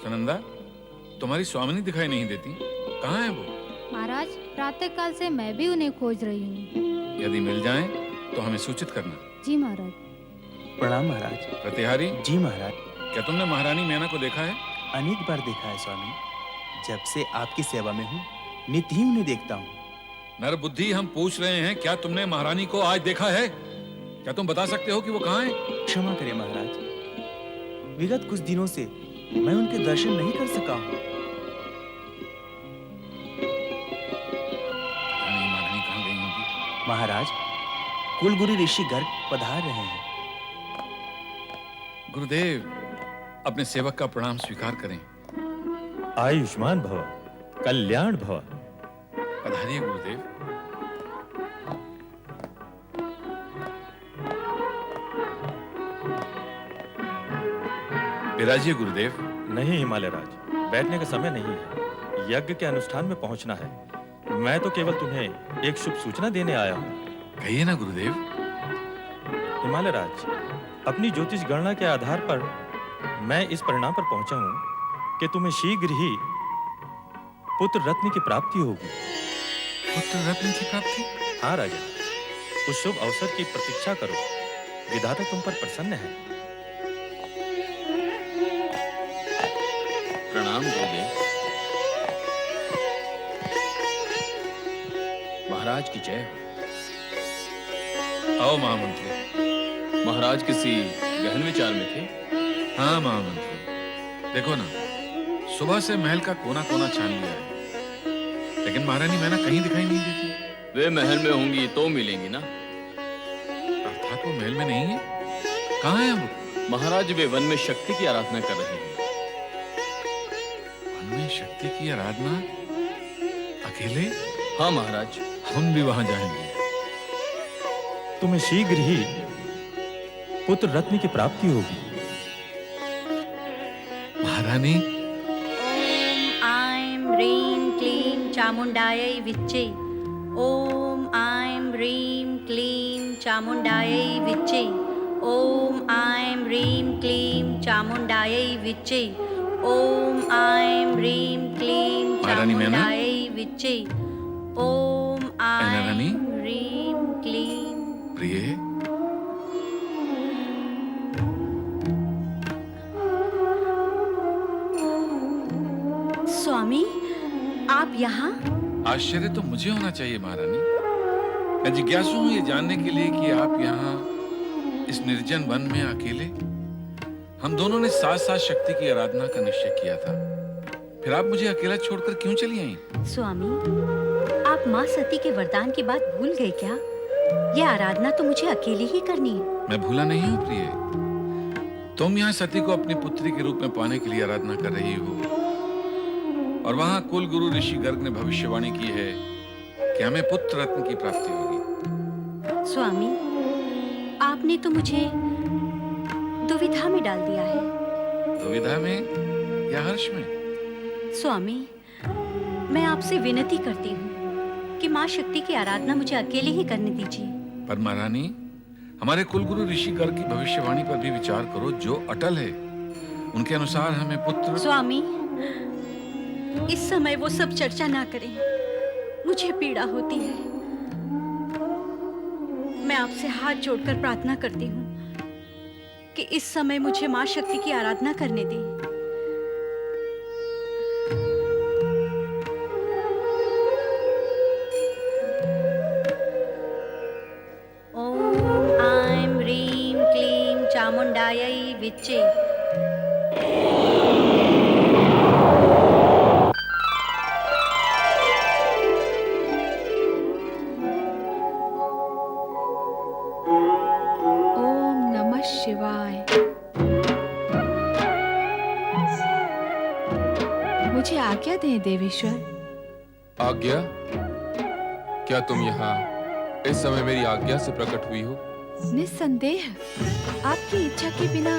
सुनंदा, तुम्हारी स्वामिनी दिखाई नहीं देती, कहाँ है वो? महाराज, प्रातः काल से मैं भी उन्हें खोज रही हूँ। यदि मिल जाएं तो हमें सूचित करना। जी महाराज। प्रणाम महाराज। प्रतिहारी, जी महाराज। क्या तुमने महारानी मैना को देखा है? अनेक बार देखा है स्वामी। जब से आपकी सेवा में हूँ नित्य ही उन्हें देखता हूँ। नर बुद्धि, हम पूछ रहे हैं, क्या तुमने महारानी को आज देखा है? क्या तुम बता सकते हो कि वो कहाँ है? क्षमा करें महाराज, विगत कुछ दिनों से मैं उनके दर्शन नहीं कर सका हूँ। पता नहीं महारानी कहाँ गई होगी। महाराज, कुलगुरु ऋषि गर्ग पधार रहे हैं। गुरुदेव, अपने सेवक का प्रणाम स्वीकार करें। आयुष्मान भव, कल्याण भव। पधारिए गुरुदेव। विराजिए गुरुदेव। नहीं हिमालय राज, बैठने का समय नहीं है, यज्ञ के अनुष्ठान में पहुंचना है। मैं तो केवल तुम्हें एक शुभ सूचना देने आया हूँ। कहिए ना गुरुदेव। हिमालय राज, अपनी ज्योतिष गणना के आधार पर मैं इस परिणाम पर पहुंचा हूँ कि तुम्हें शीघ्र ही पुत्र रत्न की प्राप्ति होगी। पुत्र रत्न की प्राप्ति? हाँ राजा, उस शुभ अवसर की प्रतीक्षा करो, विधाता तुम पर प्रसन्न है। प्रणाम गुरुदेव। महाराज की जय हो। आओ महामंत्री। महाराज किसी गहन विचार में थे? हाँ महामंत्री, देखो ना, सुबह से महल का कोना कोना छान लिया है, लेकिन महारानी मैना कहीं दिखाई नहीं देती। वे महल में होंगी तो मिलेंगी ना। अर्थात वो महल में नहीं है। कहाँ है वो? महाराज, वे वन में शक्ति की आराधना कर रहे हैं। वन में शक्ति की आराधना? अकेले? हाँ महाराज। हम भी वहां जाएंगे। तुम्हें शीघ्र ही पुत्र रत्न की प्राप्ति होगी। महारानी। ओम ऐं ह्रीं क्लीं चामुंडायै विच्चे। ओम ऐं ह्रीं क्लीं चामुंडायै विच्चे। ओम ऐं ह्रीं क्लीं चामुंडायै विच्चे। ओम ऐं ह्रीं क्लीं महारानी मैना? चामुंडायै विच्चे। ओम रानी? ऐं ह्रीं क्लीं। प्रिय, स्वामी, आप यहाँ? आश्चर्य तो मुझे होना चाहिए महारानी। मैं जिज्ञासु हूँ ये जानने के लिए कि आप यहाँ इस निर्जन वन में अकेले। हम दोनों ने साथ साथ शक्ति की आराधना का निश्चय किया था, फिर आप मुझे अकेला छोड़कर क्यों चली आई? स्वामी, आप माँ सती के वरदान की बात भूल गए क्या? यह आराधना तो मुझे अकेले ही करनी है। मैं भूला नहीं हूँ प्रिय। तुम यहाँ सती को अपनी पुत्री के रूप में पाने के लिए आराधना कर रही हो, और वहां कुल गुरु ऋषि गर्ग ने भविष्यवाणी की है कि हमें पुत्र रत्न की प्राप्ति होगी। स्वामी, आपने तो मुझे दुविधा में डाल दिया है। दुविधा में या हर्ष में? स्वामी, मैं आपसे विनती करती हूँ कि माँ शक्ति की आराधना मुझे अकेले ही करने दीजिए। पर महारानी, हमारे कुलगुरु ऋषि गर्ग की भविष्यवाणी पर भी विचार करो, जो अटल है। उनके अनुसार हमें पुत्र। स्वामी, इस समय वो सब चर्चा ना करें, मुझे पीड़ा होती है। मैं आपसे हाथ जोड़कर प्रार्थना करती हूँ कि इस समय मुझे माँ शक्ति की आराधना करने दें। ओम ऐं ह्रीं क्लीं चामुंडायै विच्चे। ओम नमः शिवाय। मुझे आज्ञा दें देवेश्वर। आज्ञा? क्या तुम यहाँ इस समय मेरी आज्ञा से प्रकट हुई हो? निस्संदेह, आपकी इच्छा के बिना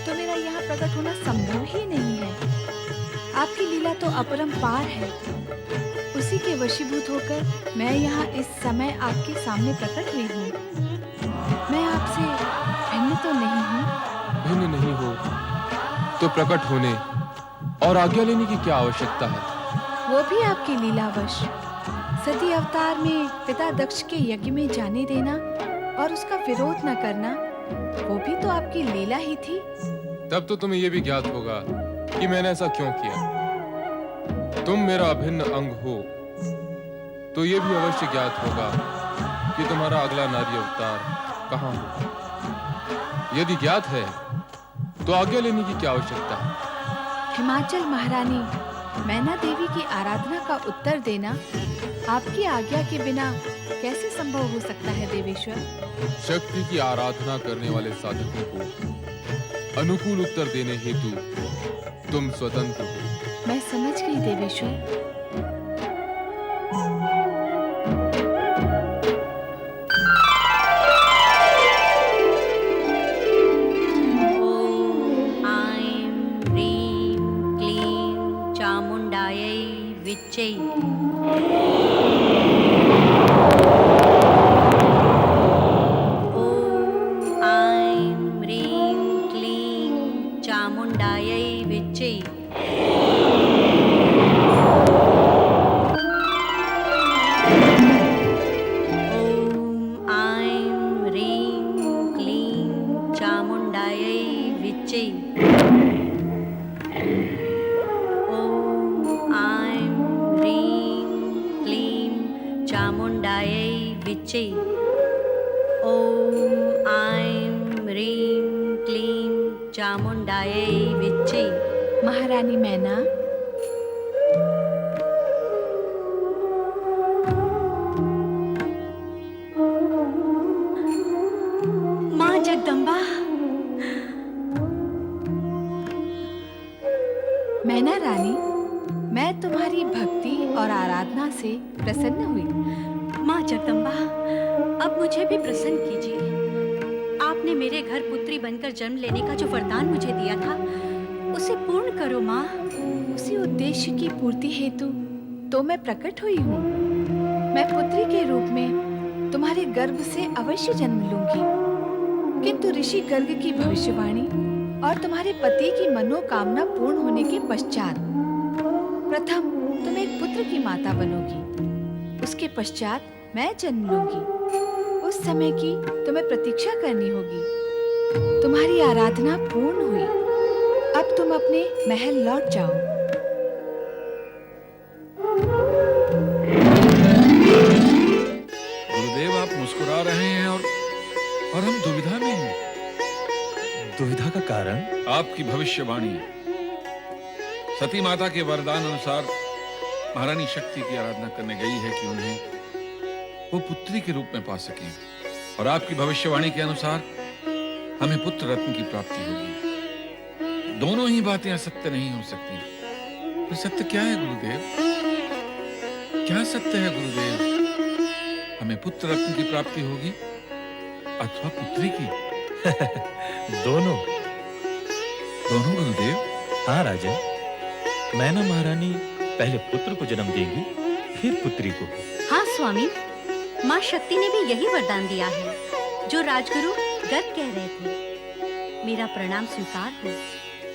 तो मेरा यहाँ प्रकट होना संभव ही नहीं है। आपकी लीला तो अपरंपार है। उसी के वशीभूत होकर मैं यहाँ इस समय आपके सामने प्रकट हुई हूँ। मैं आपसे भिन्न तो नहीं हूँ? भिन्न नहीं हो तो प्रकट होने और आज्ञा लेने की क्या आवश्यकता है? वो भी आपकी लीलावश। सती अवतार में पिता दक्ष के यज्ञ में जाने देना और उसका विरोध न करना, वो भी तो आपकी लीला ही थी। तब तो तुम्हें यह भी ज्ञात होगा कि मैंने ऐसा क्यों किया। तुम मेरा अभिन्न अंग हो तो यह भी अवश्य ज्ञात होगा कि तुम्हारा अगला नारी अवतार कहाँ हो। यदि ज्ञात है तो आज्ञा लेने की क्या आवश्यकता है? हिमाचल महारानी मैना देवी की आराधना का उत्तर देना आपकी आज्ञा के बिना कैसे संभव हो सकता है देवेश्वर? शक्ति की आराधना करने वाले साधकों को अनुकूल उत्तर देने हेतु तुम स्वतंत्र हो। मैं समझ गई देवेश्वर। ओम ऐं ह्रीं क्लीं चामुण्डायै विच्चे। ओम ऐं ह्रीं क्लीं चामुण्डायै विच्चे। ओम ऐं ह्रीं क्लीं चामुण्डायै विच्चे। ओम ऐं ह्रीं क्लीं चामुण्डायै विच्चे। ओम ऐं ह्रीं क्लीं चामुण्डायै विच्चे। महारानी मैना, माँ जगदम्बा, मैना रानी, मैं तुम्हारी भक्ति और आराधना से प्रसन्न हुई। माँ जगदम्बा, अब मुझे भी प्रसन्न कीजिए। आपने मेरे घर पुत्री बनकर जन्म लेने का जो वरदान मुझे दिया था, उसे पूर्ण करो माँ। उसी उद्देश्य की पूर्ति हेतु तो मैं प्रकट हुई हूँ। मैं पुत्री के रूप में तुम्हारे गर्भ से अवश्य जन्म लूंगी, किंतु ऋषि गर्ग की भविष्यवाणी और तुम्हारे पति की मनोकामना पूर्ण होने के पश्चात प्रथम तुम एक पुत्र की माता बनोगी, उसके पश्चात मैं जन्म लूंगी। उस समय की तुम्हें प्रतीक्षा करनी होगी। तुम्हारी आराधना पूर्ण हुई, अब तुम अपने महल लौट जाओ। गुरुदेव, आप मुस्कुरा रहे हैं और हम दुविधा में हैं। दुविधा का कारण? आपकी भविष्यवाणी सती माता के वरदान अनुसार महारानी शक्ति की आराधना करने गई है कि उन्हें वो पुत्री के रूप में पा सकें, और आपकी भविष्यवाणी के अनुसार हमें पुत्र रत्न की प्राप्ति होगी। दोनों ही बातें असत्य नहीं हो सकती। तो सत्य क्या है गुरुदेव? क्या सत्य है गुरुदेव? हमें पुत्र रत्न की प्राप्ति होगी अथवा पुत्री की? दोनों। दोनों गुरुदेव? हाँ राजन, मैना महारानी पहले पुत्र को जन्म देगी, फिर पुत्री को। हाँ स्वामी, माँ शक्ति ने भी यही वरदान दिया है जो राजगुरु गर्ग कह रहे थे। मेरा प्रणाम स्वीकार हो।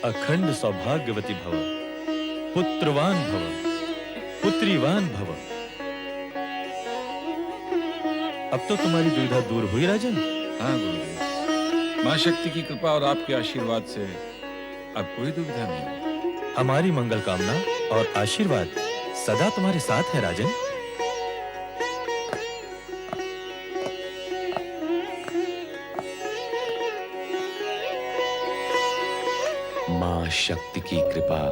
अखंड सौभाग्यवती भव, पुत्रवान भव, पुत्रीवान भव। अब तो तुम्हारी दुविधा दूर हुई राजन? हाँ गुरुदेव, माँ शक्ति की कृपा और आपके आशीर्वाद से अब कोई दुविधा नहीं। हमारी मंगल कामना और आशीर्वाद सदा तुम्हारे साथ है राजन। मां शक्ति की कृपा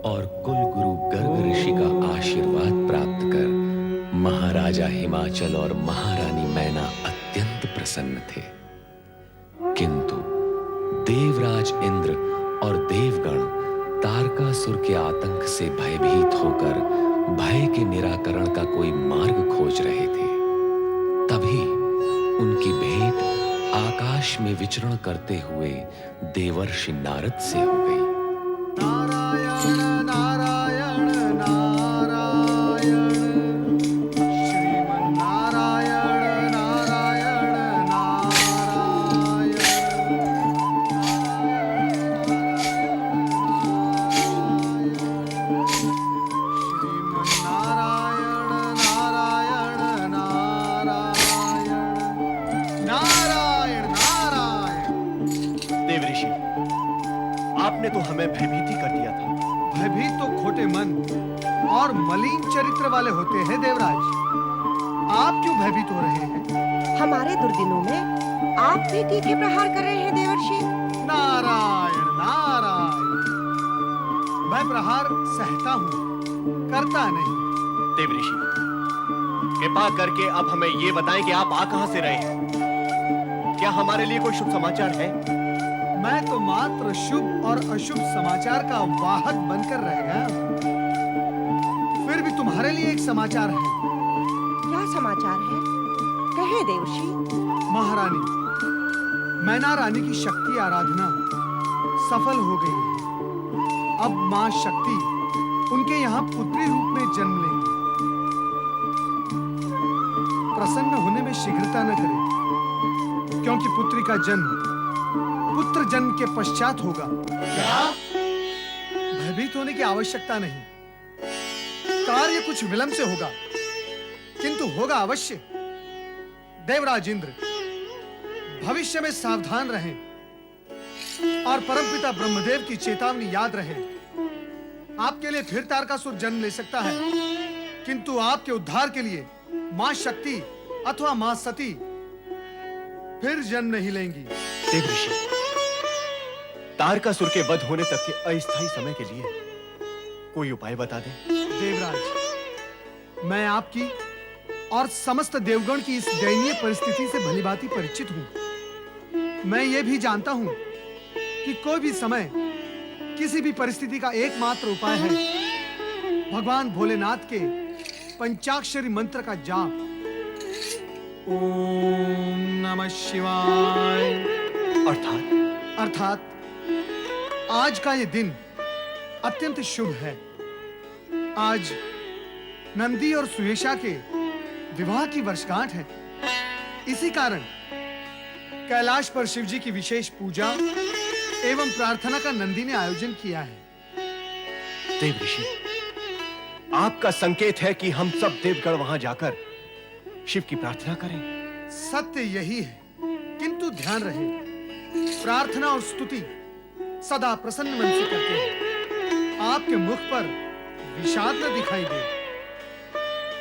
और कुल गुरु गर्ग ऋषि का आशीर्वाद प्राप्त कर महाराजा हिमाचल और महारानी मैना अत्यंत प्रसन्न थे। किंतु देवराज इंद्र और देवगण तारकासुर के आतंक से भयभीत होकर भय के निराकरण का कोई मार्ग खोज रहे थे। तभी उनकी भेंट आकाश में विचरण करते हुए देवर्षि नारद से हो गई। नारायण नारायण नारायण, श्रीमन नारायण नारायण नारायण। भयभीत ही कर दिया था। भयभीत तो खोटे मन और मलिन चरित्र वाले होते हैं देवराज। आप क्यों भयभीत हो रहे हैं? हमारे दुर्दिनों में आप भी तीखे प्रहार कर रहे हैं देवर्षि। नारायण नारायण, मैं प्रहार सहता हूँ, करता नहीं। देव ऋषि, कृपा करके अब हमें ये बताएं कि आप आ कहां से रहे हैं? क्या हमारे लिए कोई शुभ समाचार है? मैं तो मात्र शुभ और अशुभ समाचार का वाहक बनकर रह गया। फिर भी तुम्हारे लिए एक समाचार है। क्या समाचार है? कहे देवर्षि। महारानी, मैना रानी की शक्ति आराधना सफल हो गई है। अब मां शक्ति उनके यहाँ पुत्री रूप में जन्म लेंगी। प्रसन्न होने में शीघ्रता न करें, क्योंकि पुत्री का जन्म पुत्र जन्म के पश्चात होगा। भयभीत होने की आवश्यकता नहीं। कार्य कुछ विलंब से होगा, किंतु होगा अवश्य। देवराज इंद्र, भविष्य में सावधान रहें और परमपिता ब्रह्मदेव की चेतावनी याद रहे। आपके लिए फिर तारकासुर जन्म ले सकता है, किंतु आपके उद्धार के लिए मां शक्ति अथवा मां सती फिर जन्म नहीं लेंगी। देव ऋषि, तारकासुर के वध होने तक के अस्थायी समय के लिए कोई उपाय बता दें। देवराज, मैं आपकी और समस्त देवगण की इस दयनीय परिस्थिति से भलीभांति परिचित हूं। मैं ये भी जानता हूं कि कोई भी समय, किसी भी परिस्थिति का एकमात्र उपाय है भगवान भोलेनाथ के पंचाक्षरी मंत्र का जाप। ओम नमः शिवाय। अर्थात आज का ये दिन अत्यंत शुभ है। आज नंदी और सुयेशा के विवाह की वर्षगांठ है। इसी कारण कैलाश पर शिव जी की विशेष पूजा एवं प्रार्थना का नंदी ने आयोजन किया है। देव ऋषि, आपका संकेत है कि हम सब देवगण वहां जाकर शिव की प्रार्थना करें। सत्य यही है, किंतु ध्यान रहे, प्रार्थना और स्तुति सदा प्रसन्न मन से करते हैं। आपके मुख पर विषाद न दिखाई दे।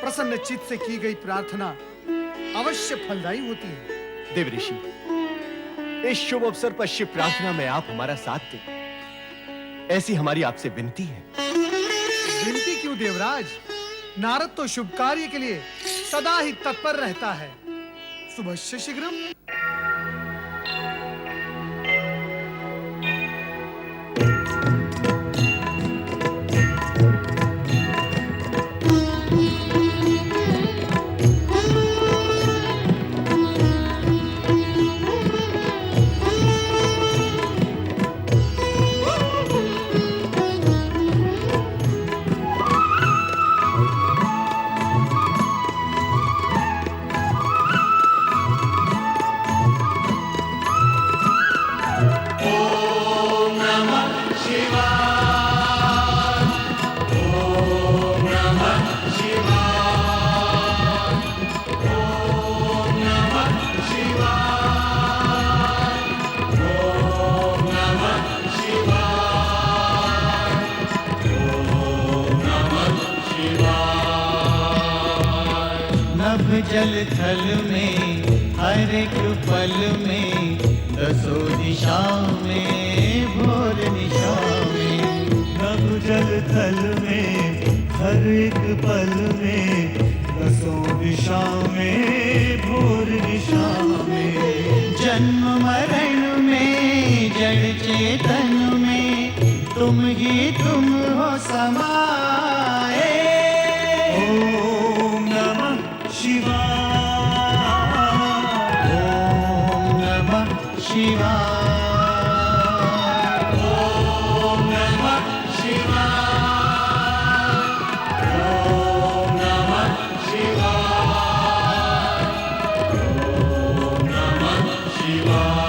प्रसन्न चित्त से की गई प्रार्थना अवश्य फलदायी होती है। देव ऋषि, इस शुभ अवसर पर शिव प्रार्थना में आप हमारा साथ दें, ऐसी हमारी आपसे विनती है। विनती क्यों देवराज? नारद तो शुभ कार्य के लिए सदा ही तत्पर रहता है। शुभस्य शीघ्रम। जल थल में हर एक पल में दसों दिशाओं में भोर निशाओं में। नभ जल थल में हर एक पल में दसों दिशाओं में भोर निशाओं में। जन्म मरण में जड़ चेतन में तुम ही तुम हो समाए। ओम नमः शिवाय, ओम नमः शिवाय, ओम नमः शिवाय, ओम नमः शिवाय, ओम नमः शिवाय।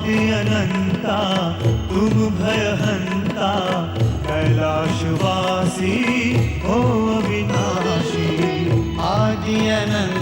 आदि अनंता तुम भयहंता कैलाशवासी हो अविनाशी आदि अनंता